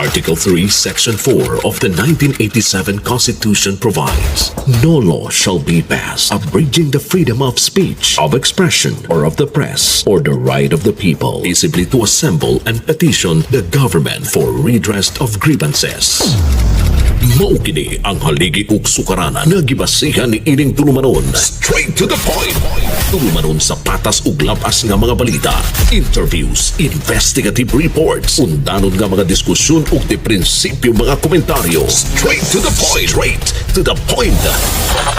Article 3, Section 4 of the 1987 Constitution provides, no law shall be passed abridging the freedom of speech, of expression, or of the press, or the right of the people peaceably to assemble and petition the government for redress of grievances. Mao kini ang haligi ug sukaranan nga gibasihan ni ining tulumanon. Straight to the point. Tulumanon sa patas ug lapas nga mga balita, interviews, investigative reports, undanon nga mga diskusyon ug de prinsipyo mga komentaryo. Straight to the point. Straight to the point.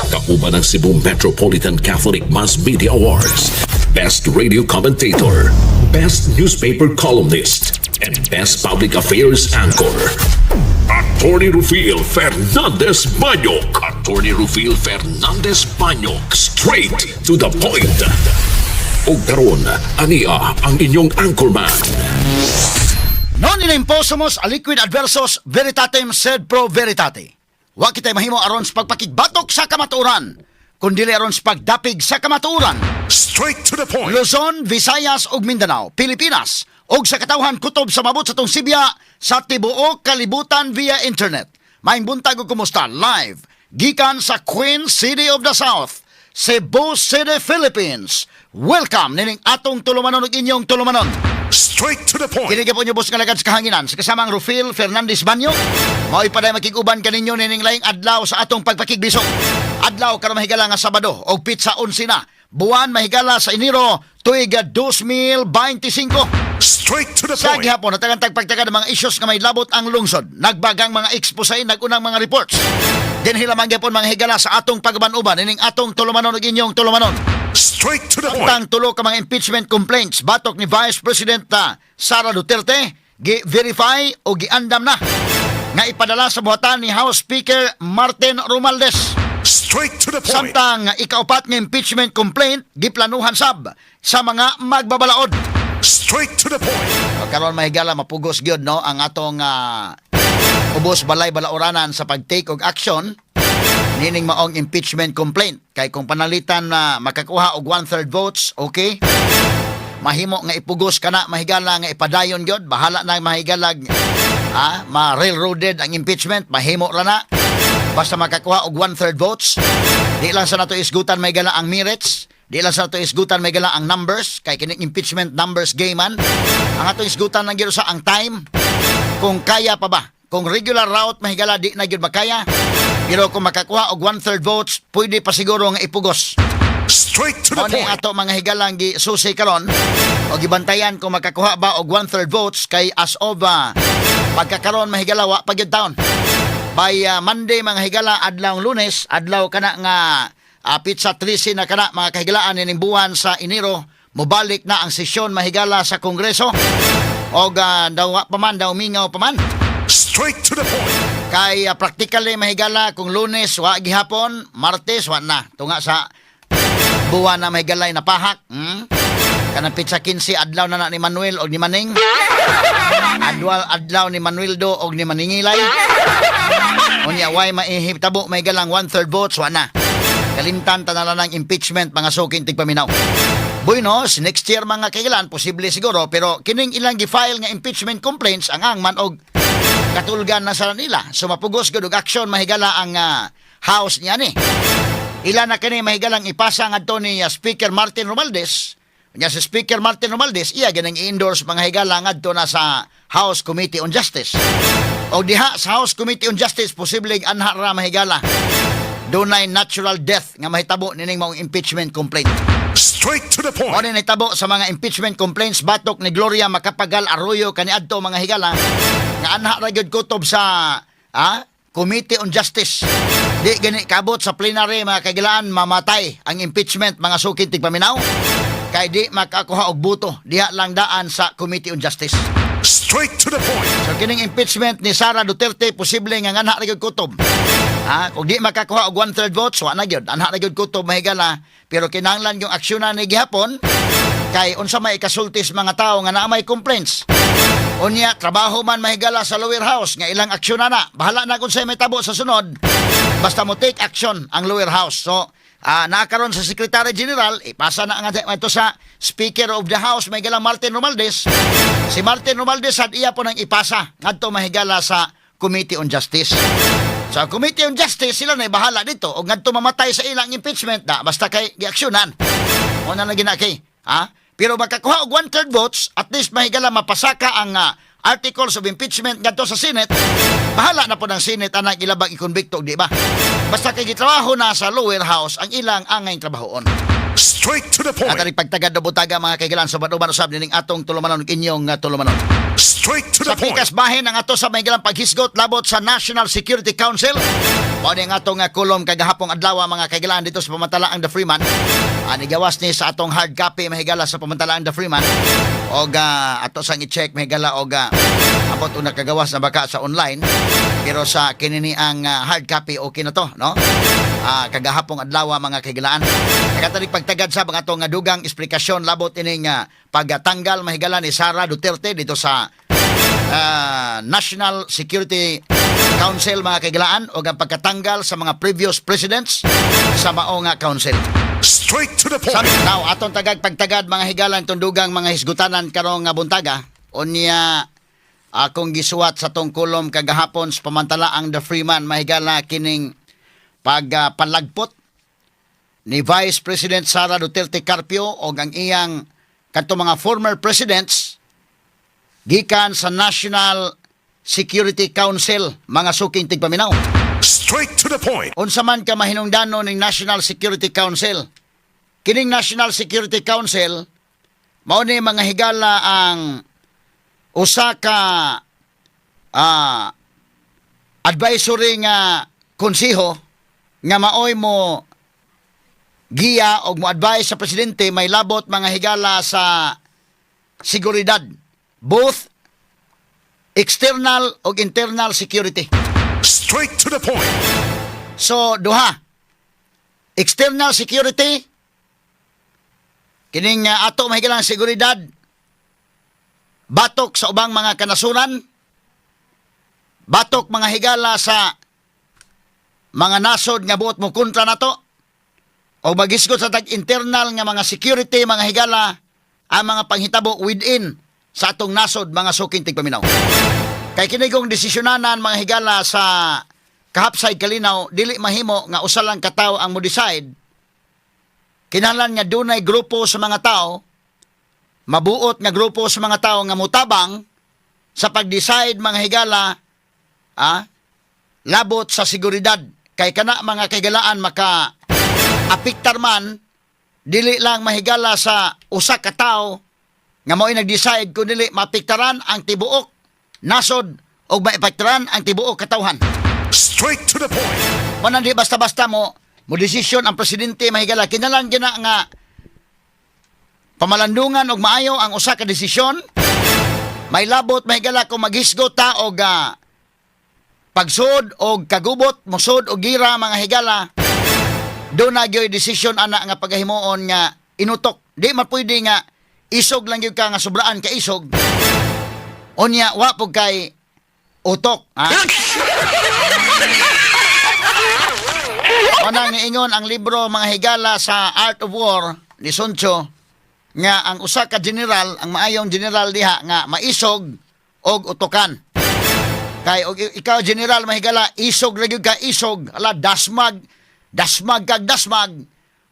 Kauban ng Cebu Metropolitan Catholic Mass Media Awards, Best Radio Commentator, Best Newspaper Columnist, and Best Public Affairs Anchor. Attorney Rufil Fernandez Banyok. Attorney Rufil Fernandez Banyok. Straight to the point. O karon, ania ang inyong anchorman. Non inimposumos a liquid adversus veritatem sed pro veritate. Wa kitay mahimo aron sa pagpakigbatok sa kamatuoran, kundi aron sa pagdapig sa kamatuoran. Straight to the point. Luzon, Visayas ug Mindanao, Pilipinas, ug sa katawhan kutob sa mabot sa tong Sibya sa tibuok kalibutan via internet. Maayong buntag ug kumusta live gikan sa Queen City of the South, Cebu City, Philippines. Welcome nining atong tulumanon ug inyong tulumanon. Straight to the point. Kinigay po niyo bus nga lagad sa kahanginan sa kasamang Rufil Fernandez Banyo. Mao'y paday makig-uban kaninyo nining laing adlaw sa atong pagpakigbisok. Adlaw karon mahigala nga Sabado og pitsa 11 na. Buwan mahigala sa Enero tuig 2025. Straight to the Sa point. gihapon natagantag pagtagad ng mga issues nga may labot ang lungsod. Nagbagang mga expose, nagunang mga reports. Din hilamang gyapon mga higala sa atong pagbanuban ining atong tulumanon ug inyong tulumanon. Straight to the point. Tang tulo ka mga impeachment complaints batok ni Vice President Sara Duterte gi-verify o giandam na nga ipadala sa buhatan ni House Speaker Martin Romualdez. Straight to the point. Samtang ikaupat nga impeachment complaint giplanuhan sab sa mga magbabalaod. Straight to the point. Karon mahigala mapugos gyud no ang atong ubos balay balaoranan sa pag-take og action nining maong impeachment complaint. Kay kung panalitan na makakuha og 1/3 votes, okay? Mahimo nga ipugos kana mahigala nga ipadayon gyud, bahala na mahigalag ma-railroaded ang impeachment, mahimo ra na. Basta makakuha og 1/3 votes. Di lang sa nato isgutan mahigala ang merits. Di lang sa nato isgutan mahigala ang numbers. Kay kining impeachment numbers game man. Ang ato isgutan lang gyud sa ang time. Kung kaya pa ba? Kung regular route mahigala di na gyud makaya. Pero kung makakuha og 1/3 votes, pwede pa siguro nga ipugos. Straight to the Ano point. ato mga higalang gisusi karon o gibantayan kung makakuha ba og 1/3 votes kay as of pagkakaroon mahigala wa pa gyud taon. By Monday mga higala adlaw Lunes, adlaw kana nga pizza 13 na kana mga kahigalaan nining buwan sa Enero, mobalik na ang sesyon mahigala sa Kongreso. Og daw pa man daw mingaw pa man. Straight to the point. Kay practically mahigala kung Lunes wa gihapon, Martes wa na. Tunga sa buwan na mahigalay na pahak. Kanang pizza 15 adlaw na ni Manuel og ni Maning. Adlaw ni Manueldo og ni Maningilay. Unya way maihitabo may galang 1/3 votes wa na. Kalimtan tanala ng impeachment mga suking tigpaminaw. Buenos, next year mga kailan posible siguro pero kining ilang gi-file nga impeachment complaints ang angman og katulgan na sa nila. So mapugos gud og action mahigala ang house niya ni. Ila na kini mahigalang ipasa ngadto ni Speaker Martin Romualdez. Nya si Speaker Martin Romualdez iya ganang i-endorse mga higala ngadto na sa House Committee on Justice. O diha sa House Committee on Justice posible anha ra mahigala. Dunay natural death nga mahitabo nining maong impeachment complaint. Straight to the point. O ni nahitabo sa mga impeachment complaints batok ni Gloria Macapagal Arroyo kaniadto mga higala nga anha ra gyud kutob sa Committee on Justice. Di gani kabot sa plenary mga kagilaan mamatay ang impeachment mga sukin tigpaminaw. Kay di makakuha og buto diha lang daan sa Committee on Justice. Straight to the point. So kining impeachment ni Sara Duterte posible nga anha ra gyud kutob. Kung di makakuha og 1/3 votes wa na gyud anha ra gyud kutob mahigala pero kinahanglan yung aksyonan ni gihapon kay unsa may ikasultis mga tao nga naa may complaints. Unya trabaho man mahigala sa lower house nga ilang aksyonan na bahala na kung say may tabo sa sunod basta mo take action ang lower house. So nakaroon sa Secretary General, ipasa na nga ito sa Speaker of the House, may higala Martin Romualdez. Si Martin Romualdez at iya po nang ipasa ngadto mahigala sa Committee on Justice. Sa Committee on Justice, sila na bahala dito. O ngadto mamatay sa ilang impeachment na, basta kay giaksyonan. O na ginaki. Pero makakuha og 1/3 votes, at least mahigala mapasaka ang articles of impeachment ngadto sa Senate. Bahala na po ng Senate anang ilabag ikonbikto, di ba? Basta kay gitrabaho na sa lower house ang ilang angay trabahoon. Straight to the point. At ang pagtagad na butaga mga kaigalan sa banuban usab ning atong tulumanon inyong tulumanon. Straight to Sa the point. pikas bahin ang ato sa may gilang paghisgot labot sa National Security Council. Mao ni ang atong kolom kagahapong adlaw mga kaigalan dito sa pamantalaang The Freeman. Ani gawas ni sa atong hard copy mahigala sa pamantalaang The Freeman. Og ato sang i-check mahigala og abot una kagawas na baka sa online. Pero sa kinini ang hard copy okay na to, no? Kagahapong adlaw mga kaigalaan. Nakatanig pagtagad sa mga atong dugang eksplikasyon labot ining pagtanggal mahigala ni Sara Duterte dito sa National Security Council mga kaigalaan o ang pagkatanggal sa mga previous presidents sa maong council. Straight to the point. Now, atong pagtagad mga higalan tundugang mga hisgutanan karong buntaga unya akong gisuwat sa tong kolom kagahapon sa pamantalaang The Freeman mahigala kining pagpalagpot ni Vice President Sara Duterte Carpio o ang iyang kanto mga former presidents gikan sa National Security Council mga suking tigpaminaw. Straight to the point. Unsa man ka mahinungdanon ning National Security Council. Kining National Security Council mao ni mga higala ang usa ka advisory nga konseho nga maoy mo giya og mo advise sa presidente may labot mga higala sa seguridad, both external o internal security. Straight to the point. So, duha. External security, kining ato mahigalang seguridad, batok sa ubang mga kanasuran, batok mga higala sa mga nasod nga buot mo kontra nato, o magisgot sa tag-internal nga mga security, mga higala, ang mga panghitabo within sa atong nasod, mga suking tigpaminaw. Kay kinigong desisyonanan mga higala sa kahapsay kalinaw, dili mahimo nga usa lang ka tawo ang mo decide. Kinahanglan nga dunay grupo sa mga tao, mabuot nga grupo sa mga tao nga mutabang sa pag-decide mga higala labot sa seguridad. Kay kana mga kaigalaan maka apiktar man dili lang mahigala sa usa ka tawo nga mo'y nag-decide kung dili mapiktaran ang tibuok nasod o maipiktaran ang tibuok katawhan. Straight to the point. Manan di basta-basta mo desisyon ang presidente mahigala kinahanglan gina nga pamalandungan og maayo ang usa ka desisyon. May labot mahigala kung maghisgot ta og pagsud og kagubot mosud og gira mga higala. Doon na gyoy desisyon ana nga pagahimuon nga inutok. Di mapwede nga isog lang gyud ka nga sobraan ka isog. Unya wa pug kay utok, Manang niingon ang libro mga higala sa Art of War ni Sun Tzu nga ang usa ka general, ang maayong general diha nga maisog og utokan. Kay og ikaw general mahigala isog ra gyud ka isog, ala dasmag kag dasmag,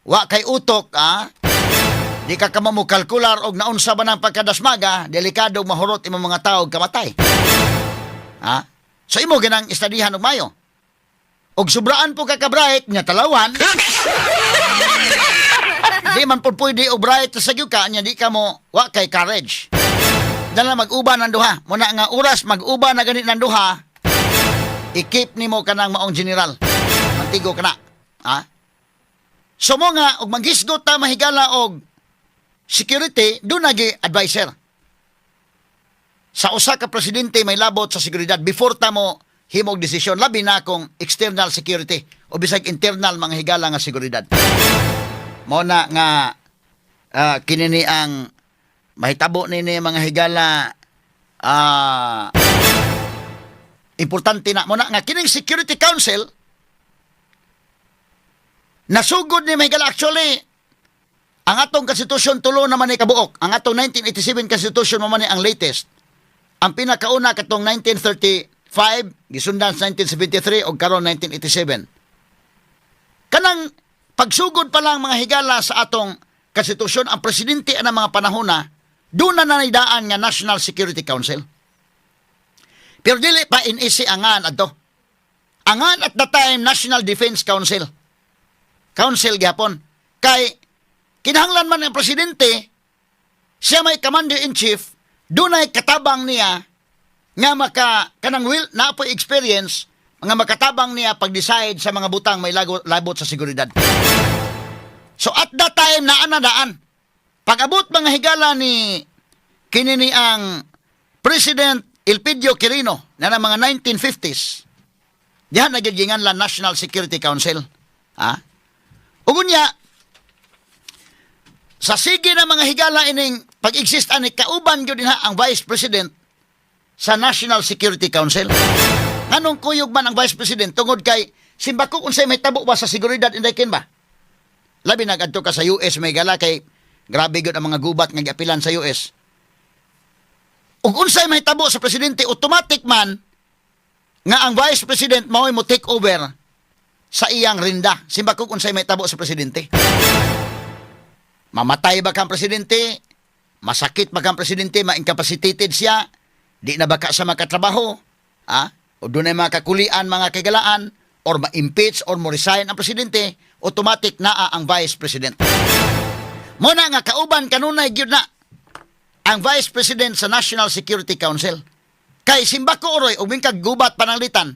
wa kay utok, di ka mo kalkular og naunsa ba ng pagkadasmaga, delikado mahurot imong mga tao kamatay. So imo ganang istadihan og mayo. Og sobraan po ka bright nya talawan. Di man po pwede og bright sa gyud ka nya di ka mo wa kay courage. Dala mag-uba ng duha. Muna nga oras mag-uba na ganit ng duha, i-keep nimo kanang maong general. Mantigo ka na. So mo nga, og maghisgot ta mahigala og security, doon nagi advisor. Sa usa ka presidente may labot sa seguridad before ta mo himog desisyon, labi na kung external security o bisag internal mga higala nga seguridad. Mo na nga kinini ang mahitabo nini mga higala importante na mo na nga kining Security Council Nasugod ni Mahigala actually ang atong konstitusyon tulo naman ni kabuok. Ang atong 1987 constitution man ni ang latest. Ang pinakauna katong 1935 gisundan sa 1973 o karon 1987. Kanang pagsugod pa lang mga higala sa atong konstitusyon, ang presidente ng mga panahon na doon na nanidaan nga National Security Council. Pero dili pa inisi angan adto. Angan at the time National Defense Council. Council gyapon. Kay kinahanglan man ang presidente, siya may commander-in-chief, doon ay katabang niya nga kanang will na po experience mga makatabang niya pag-decide sa mga butang may labot sa seguridad. So at that time naanadaan. Pag-abot mga higala ni kinini ang President Elpidio Quirino na ng mga 1950s, diyan nagigingan la National Security Council. Ugunya, sa sige na mga higala ining pag-exist ani kauban gyud dinha ang Vice President sa National Security Council. Nganong kuyog man ang Vice President tungod kay simbako unsay may tabo ba sa seguridad inday kin ba? Labi nagadto ka sa US may gala kay grabe gyud ang mga gubat nga giapilan sa US. Ug unsay may tabo sa presidente automatic man nga ang Vice President mao'y mo take over sa iyang rinda. Simbako unsay may tabo sa presidente. Mamatay ba kang presidente? Masakit ba kang presidente? Ma-incapacitated siya? Di na baka sa makatrabaho? O doon ay makakulian mga kagalaan? Or ma-impeach or mo-resign ang presidente? Automatic naa ang vice president. Muna nga kauban kanunay gyud na ang vice president sa National Security Council. Kay simbako oroy, ug kag gubat pananglitan.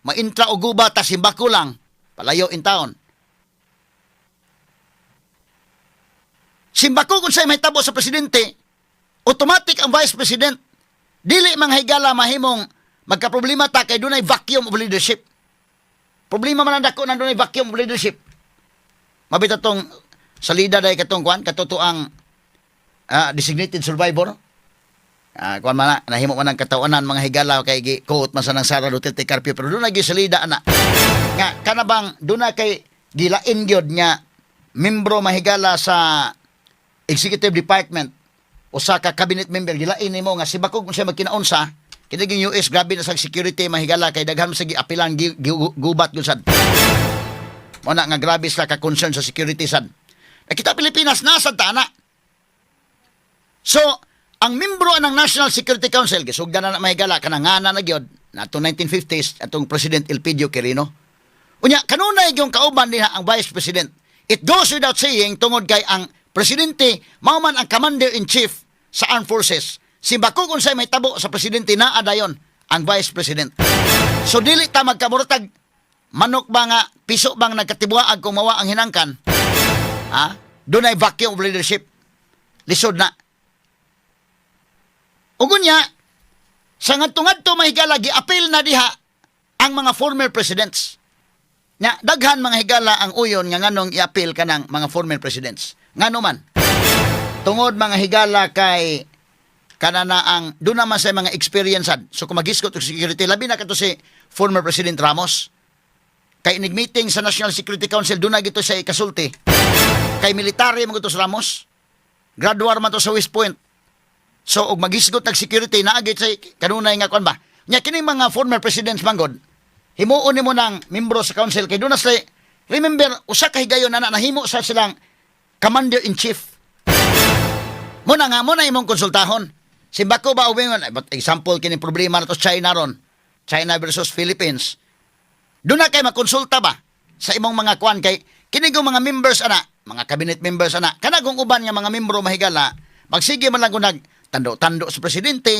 Maintra o gubat ta simbako lang. Palayo in town. Simbako kung sa'y may tabo sa presidente, automatic ang vice president. Dili mga higala mahimong magkaproblema ta kay dunay vacuum of leadership. Problema man ang dako na dunay vacuum of leadership. Mabita tong salida day katong kwan, katotoang designated survivor. Kwan man nahimo man ang katawanan mga higala kay quote man sa nang Sara Duterte Carpio, pero dunay gi salida ana. Nga kanabang dunay kay gilain gyud nya membro mahigala sa Executive Department o sa cabinet member gilain nimo nga si bakog kung siya magkinaunsa kiniging US grabe na sa security mahigala kay daghan sa giapilan gubat gyud sad. Mo na nga grabe sa ka concern sa security sad. Kita Pilipinas nasa tana. So ang membro ng National Security Council gisugdan na mahigala kanangana na gyud nato 1950s atong President Elpidio Quirino. Unya kanunay yung kauban diha ang Vice President. It goes without saying tungod kay ang presidente mao man ang commander-in-chief sa armed forces. Simbako kung say may tabo sa presidente naa dayon ang vice president. So dili ta magkamurtag manok ba nga piso bang nagkatibuaag kung mawa ang hinangkan. Dunay vacuum of leadership. Lisod na. Ugunya sa ngadto-ngadto mahigala gi-appeal na diha ang mga former presidents. Nya daghan mga higala ang uyon nga nganong i-appeal kanang mga former presidents. Ngano man. Tungod mga higala kay kanana ang doon naman sa mga experiencead. So kung mag-iskot og security labi na kato si former President Ramos. Kay nag-meeting sa National Security Council doon na gito sa ikasulti. Kay military mo gito sa Ramos. Graduar man to sa West Point. So og mag-iskot og security naagit sa kanunay nga kon ba. Nya kining mga former presidents manggod himuon nimo nang membro sa council kay doon na sila remember usa ka higayon na nahimo sa silang commander-in-chief. Muna imong konsultahon. Simbako ba umingon, example kini problema na to China ron. China versus Philippines. Doon na kay makonsulta ba sa imong mga kwan kay kini mga members ana, mga cabinet members ana, kanagong uban nga mga membro mahigala, magsige man lang kung nagtando-tando sa presidente.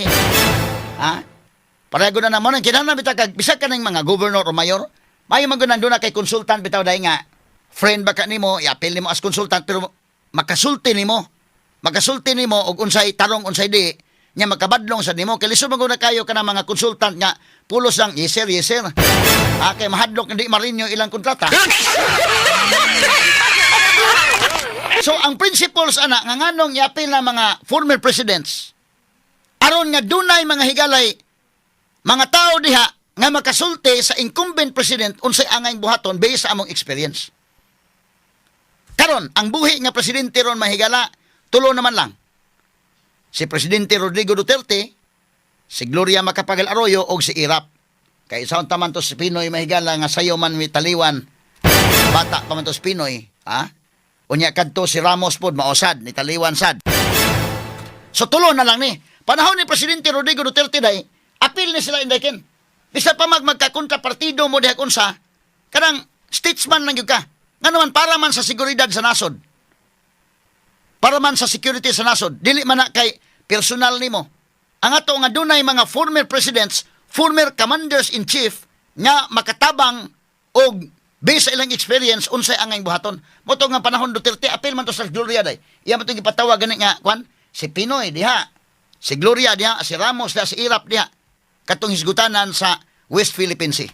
Pareho na naman kinahanglan bitaw kag bisag kaning mga governor o mayor, mayo man doon na kay konsultant bitaw dai nga friend baka nimo, i-appeal nimo as consultant pero makasulti nimo og unsay tarong unsay di nya makabadlong sa nimo kay lisod maguna kayo kana mga consultant nga pulos lang yes sir kay mahadlok hindi marinyo ilang kontrata. So ang principles ana nga nganong i-appeal na mga former presidents aron nga dunay mga higalay mga tao diha nga makasulti sa incumbent president unsay angay buhaton based sa among experience. Karon, ang buhi nga presidente ron mahigala, tulo naman lang. Si Presidente Rodrigo Duterte, si Gloria Macapagal Arroyo o si Irap. Kay isaon taman to si Pinoy mahigala nga sayo man mi taliwan. Bata pa man to si Pinoy, ha? Unya kadto si Ramos pod maosad ni taliwan sad. So tulo na lang ni. Panahon ni Presidente Rodrigo Duterte day, apil ni sila inday bisa pa magkakontrapartido mo diha kunsa, kanang statesman lang gyud ka. Nga naman para man sa seguridad sa nasod. Para man sa security sa nasod, dili man na kay personal nimo. Ang ato nga dunay mga former presidents, former commanders-in-chief nga makatabang og based sa ilang experience unsay angay buhaton. Moto nga panahon Duterte apil man to sa Gloria day. Iya man to gipatawag gani nga kwan si Pinoy diha, si Gloria diha, si Ramos diha, si Irap diha. Katong hisgutanan sa West Philippine Sea.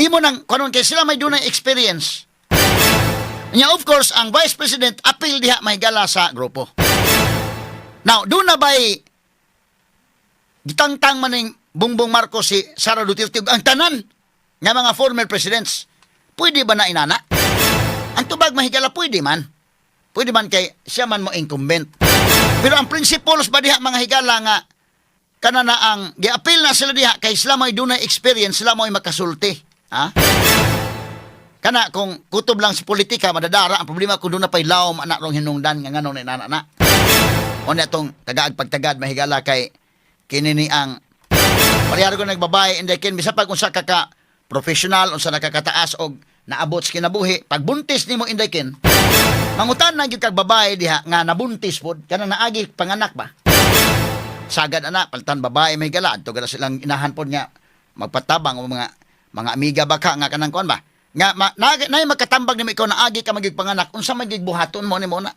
Imo nang kanon kay sila may dunay experience. Nya of course ang Vice President apil diha mahigala sa grupo. Now, doon na ba'y gitangtang maning Bongbong Marcos si Sara Duterte ang tanan nga mga former presidents. Pwede ba na inana? Ang tubag mahigala pwede man. Pwede man kay siya man mo incumbent. Pero ang principles ba diha mga higala nga kana na ang giapil na sila diha kay sila may dunay experience, sila may makasulti. Ha? Kana kung kutob lang si politika madadara ang problema kung doon na pay lawom anak rong hinungdan nga ngano ni nana. O na itong tagaag pagtagad mahigala kay kinini ang parehar ko nagbabae inday kin bisa pag unsa ka professional unsa nakakataas og naabot sa kinabuhi pag buntis nimo inday kin mangutan na gyud kag babae diha nga nabuntis pod kana naagi panganak ba sagad ana paltan babae mahigala adto kada silang inahan pod nga magpatabang o mga amiga baka nga kanang kuan ba nga nay makatambag nimo ikaw naagi ka magig panganak unsa magig buhaton mo nimo na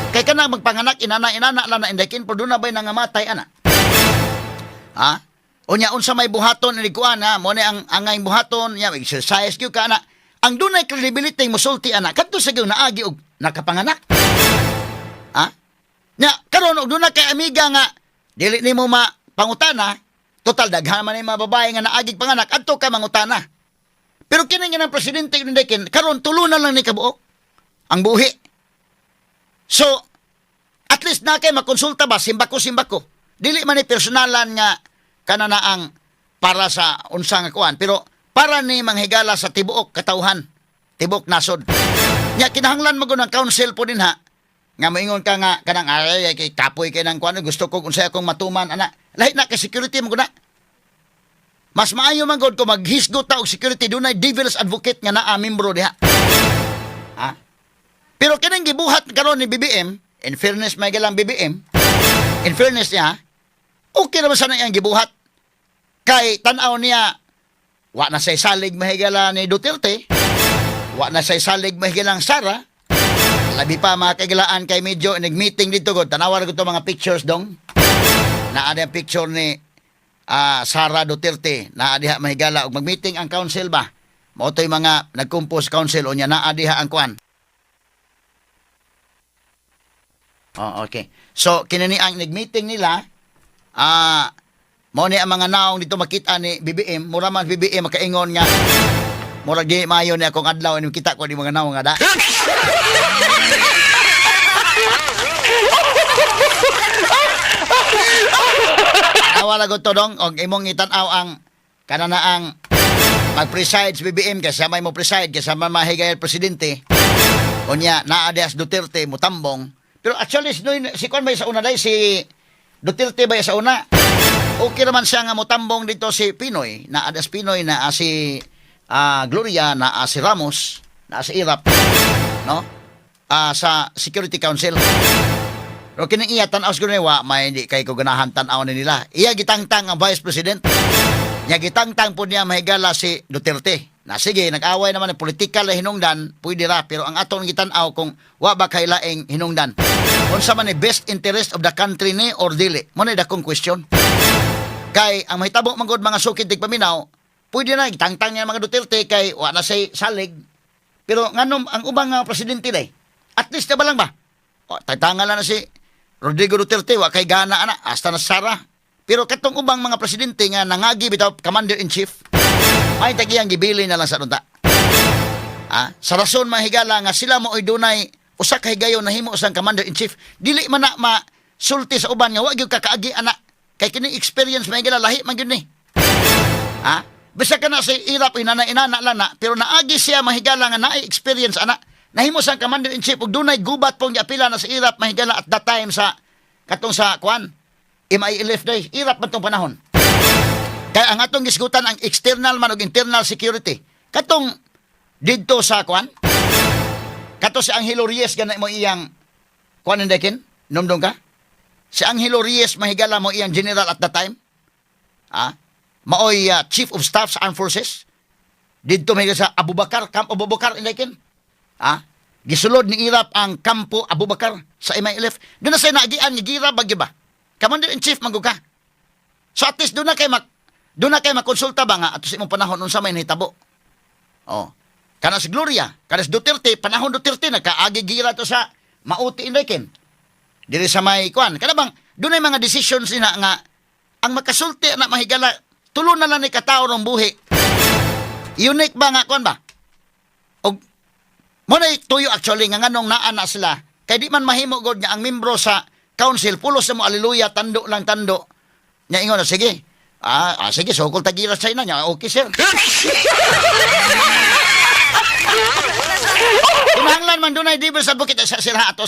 kay kana magpanganak inana la na inday kin por do na bay nangamatay ana ha unya unsa may buhaton ni kuan ha mo ni ang angay buhaton nya exercise gyud ka ana ang dunay credibility mo sulti ana kadto sa gyud naagi og nakapanganak ha nya karon og dunay kay amiga nga dili nimo mapangutana total daghan man ni mga babae nga naagig panganak adto ka mangutana pero kini nga ng presidente nindekin karon tulo na lang ni kabuok ang buhi so at least na kay makonsulta ba simbako dili man ni personalan nga kana na ang para sa unsa nga kuan pero para ni manghigala sa tibuok katawhan tibuok nasod nya kinahanglan magun ang council po din ha nga moingon ka nga kanang ay kay kapoy kay nang kuan gusto ko unsay akong matuman ana lahi na kay security mo na mas maayo man gud ko maghisgot ta og security dunay devil's advocate nga naa membro diha ha pero kining gibuhat karon ni BBM in fairness may galang BBM in fairness niya okay naman sana iyang gibuhat kay tan-aw niya wa na say salig mahigala ni Duterte wa na say salig mahigalang Sara labi pa mga kaigalaan kay medyo nag-meeting dito gud tanawar ko to mga pictures dong naa ang picture ni Sara Duterte naa diha mahigala og mag-meeting ang council ba mao toy mga nagkumpos council unya naa diha ang kuan oh okay so kinani ang nag-meeting nila mo ni ang mga naong dito makita ni BBM mura man BBM makaingon nga mura di mayo ni akong adlaw ni kita ko di mga naong nga da awala ko to dong og imong itan-aw ang kanana ang mag-preside si BBM kasi may mo preside kasi mahigay presidente unya naa dias Duterte mutambong pero actually si kon ba sa una dai si Duterte ba sa una okay naman siya nga mutambong dito si Pinoy na adas Pinoy na si Gloria na si Ramos na si Irap no sa Security Council pero kining iya tan-aw siguro wa may hindi kay ko ganahan tan-aw ni nila iya gitangtang ang Vice President nya gitangtang po niya mahigala si Duterte na sige nag-away naman ng political na hinungdan pwede ra pero ang aton gitan-aw kung wa ba kay laing hinungdan unsa man ni best interest of the country ni or dili mo na dakong question kay ang mahitabo man gud mga sukid tigpaminaw pwede na gitangtang niya mga Duterte kay wa na say salig pero nganom ang ubang nga presidente day at least na ba lang ba o tatangalan na si Rodrigo Duterte wa kay gana ana hasta na Sara pero katong ubang mga presidente nga nangagi bitaw commander in chief ay tagiyang gibili na lang sa dunta Sa rason mahigala nga sila mo oy dunay usa ka higayon nahimo sang commander-in-chief, dili man na masulti sa uban nga wa gyud kakaagi ana. Kay kini experience mahigala lahi man gyud ni. Bisa ka na sa irap inana-inana lang na, pero naagi siya mahigala nga naay experience ana. Nahimo sang commander-in-chief ug dunay gubat pong giapila na sa irap mahigala at that time sa katong sa kwan MILF day, irap man tong panahon. Kaya ang atong gisgutan ang external man ug internal security. Katong didto sa kwan, kato si Angelo Reyes ganay mo iyang kwan indekin, numdong ka? Si Angelo Reyes mahigala mo iyang general at that time. Maoy Chief of Staff sa Armed Forces. Didto mahigala sa Abubakar, Camp Abubakar indekin. Gisulod ni irap ang Kampo Abubakar sa MILF. Doon na siya naagian ni Gira bagyo ba? Commander-in-Chief maggo ka. So at least doon na kay makonsulta ba nga ato sa imong panahon unsa may nahitabo. Kana si Gloria, kana si Duterte, panahon Duterte nagkaagi Gira to sa mauti indekin. Diri sa may kwan. Kana bang doon ay mga decisions nila nga ang makasulti na mahigala tulo na lang ni katao rong buhi. Unique ba nga kwan ba? Og mo na tuyo actually nga nganong naa na sila kay di man mahimo god nga ang membro sa council pulos sa mo aleluya tando lang tando nya ingon na sige sige sokol tagira sa ina nya okay sir. Kinahanglan man dunay diverse advocate sa sila ato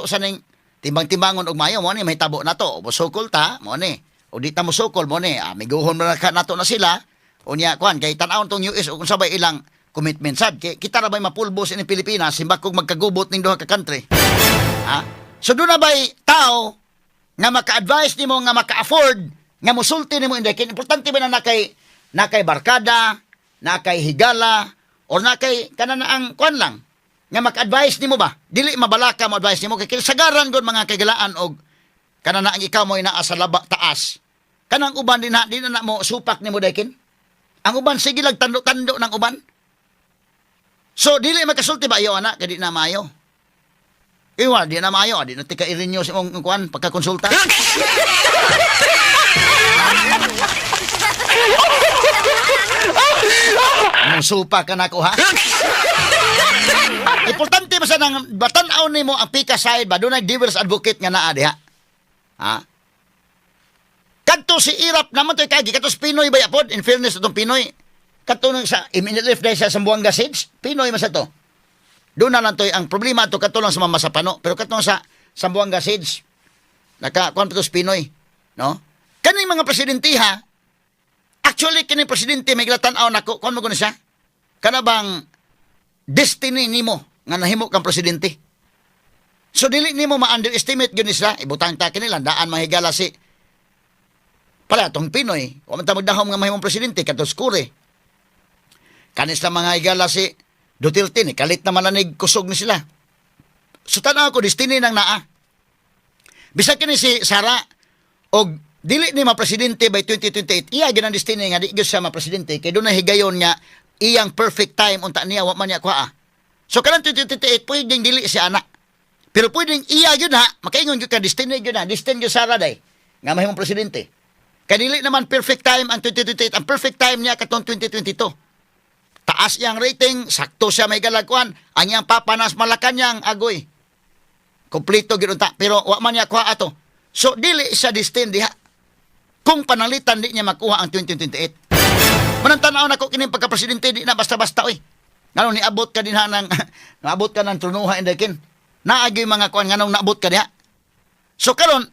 sa ning timbang-timbangon og mayo mo ni mahitabo nato mo sokol ta mo ni o di ta mo sokol mo ni miguhon na nato na sila unya kwan kay tan-awon tong US ug unsabay ilang commitment sad kita ra bay mapulbos ini Pilipinas simbak kog magkagubot ning duha ka country. So doon na ba'y tao nga maka-advise nimo nga maka-afford nga musulti nimo indekin importante ba na nakay barkada nakay higala or nakay kanana ang kwan lang nga maka-advise nimo ba dili mabalaka mo advise nimo kay sagaran gud mga kagalaan og kanana ang ikaw mo naa sa laba taas kanang uban di na mo supak nimo dekin ang uban sige lang tando-tando ng uban. So, dili makasulti ba iyo, anak? Kaya di na maayo. Iwa, di na maayo. Di na tika i-renew sa mong kuwan, pagkakonsulta. Anong supa ka na ko, ha? Importante ba sa nang batanaw ni mo ang pika side ba? Doon ay diverse advocate nga naa, diha. Kadto si Irap naman to'y kagi. Kadto si Pinoy ba yapod? In fairness itong Pinoy. Kato sa iminilif dahil sa Sambuanga Sids, Pinoy mas ito. Doon na lang to ang problema ito kato lang sa Mama Sapano. Pero kato sa Sambuanga Sids, nakakuha ito sa Pinoy. No? Kaning mga presidente ha, actually kining presidente may gilatan-aw na ko, kuha mo ko na siya? Kana bang destiny nimo nga nahimo kang presidente? So dili nimo ma-underestimate yun isla, ibutang ta kinila, daan mahigala si pala itong Pinoy, kuha man magdahom nga mahimong presidente, kato skure. Kanis na mga higala si Duterte ni kalit naman nanig kusog ni sila. So tanaw ko destiny nang naa. Bisag kini si Sara og dili ni ma-presidente by 2028. Iya gyud ang destiny nga di gyud siya ma-presidente kay doon na higayon nga iyang perfect time unta niya wa man niya kuha. So kanang 2028 pwedeng dili si anak. Pero pwedeng iya gyud ha, makaingon gyud ka destiny gyud na, destiny gyud Sara day nga mahimong presidente. Kay dili naman perfect time ang 2028, ang perfect time niya katong 2022. Taas iyang rating, sakto siya may galagkuan, ang iyang papanas Malacanang agoy. Kompleto gyud unta, pero wa man niya kuha ato. So dili siya destined diha. Kung panalitan di niya makuha ang 2028. Manantanaw na ko kining pagka-presidente di na basta-basta oy. Ngano niabot ka dinha nang naabot ka ng trunuha indekin. Naagi mga kuan nganong naabot ka diha. So karon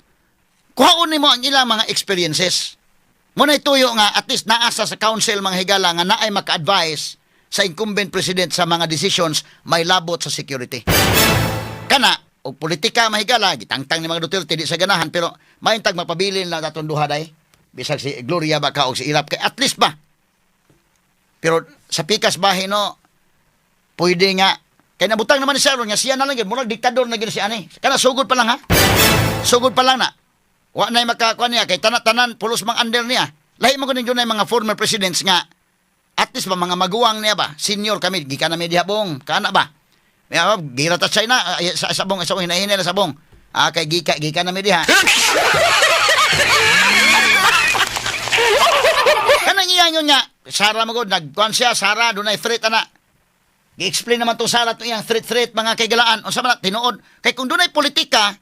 kuhaon nimo ang ilang mga experiences. Muna ituyo nga at least naasa sa council mga higala nga naay maka-advise sa incumbent president sa mga decisions may labot sa security. Kana, og politika mahigala, gitangtang ni mga Duterte di sa ganahan, pero mayintag mapabilin lang datong duha day. Bisag si Gloria ba ka o si Irap, kay at least ba? Pero sa pikas bahay no, pwede nga, kaya nabutang naman ni Sharon, nga siya na lang yun, murag diktador na yun siya ani. Kana sugod pa lang ha? Sugod pa lang na. Wa na'y makakuha niya, kay tanan pulos mang under niya. Lahi mo kunin yun na mga former presidents nga, at least ba mga maguwang niya ba, senior kami, gikan na media bong, kana ba? Gira ta China, sa sabong, hinahinay na sabong. Kay gikan na media. Kanang iyan yun nga, Sara magod, nagkuhan siya, Sara, doon ay freight ana. gi-explain naman to Sara to iyang threat mga kaigalaan unsa man tinuod kay kung dunay politika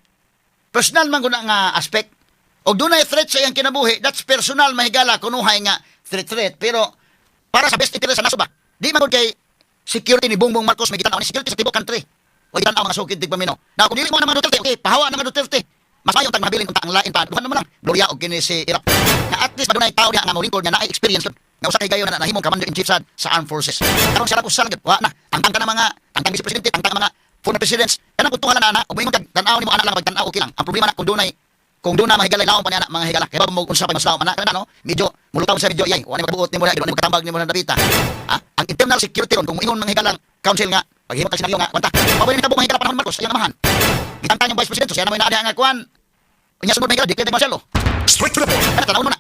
personal man guna nga aspect og dunay threat sa iyang kinabuhi that's personal mahigala kunuhay nga threat pero para sa best interest sa naso ba di man gud kay security ni Bongbong Marcos may gitan-aw ni security sa tibuok country o gitan-aw mga sukid tigpaminaw na kung dili mo naman Duterte okay pahawa naman Duterte mas mayon tag mabilin unta ang lain pa duhan naman lang Gloria og kini si Irap nga at least madunay tao diha nga mawingkod nga naay experience nga usa kay gayon na nahimong commander in chief sa armed forces karon sila ko sa wa na tangtang ka na mga tangtang vice presidente tangtang mga former presidents kanang kutuhan na ana ug moingon kag tan-aw nimo ana lang pag tan-aw okay lang ang problema na kung doon na mahigalay laom pa niya mga higala kaya ba mo unsa pa mas laom ana kana no medyo mulutaw sa medyo yay wala magbuot nimo na dili magkatambag nimo na dapita ang internal security ron kung moingon mga higalang council nga paghimo tag senaryo nga kwanta paboy ni tabo mga higala panahon Marcos ayan amahan gitantang yung vice president siya na may naadiha nga kuan unya sunod mga higala declare Marcelo Straight to the point. kana tanaw mo na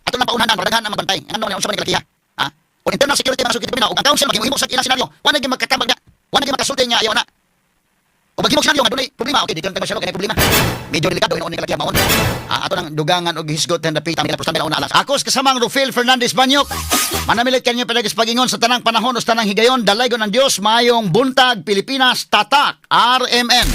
ato na paunahan daghan na magbantay ano niya unsa man higala ha o internal security man sugid ug ang council maghimo sa ilang senaryo wala gyud magkatambag nga wala gyud makasulti nga ayaw na o maghimo senaryo nga dunay problema okay declare Marcelo kay problema medyo delikado ino ni kalaki maon ato nang dugangan og hisgot na dapita mila prostan una alas ako kasamang Rufil Fernandez Banyok manamilit kanyo palagis pagingon sa tanang panahon o sa tanang higayon dalaygon ng Dios mayong buntag Pilipinas tatak RMN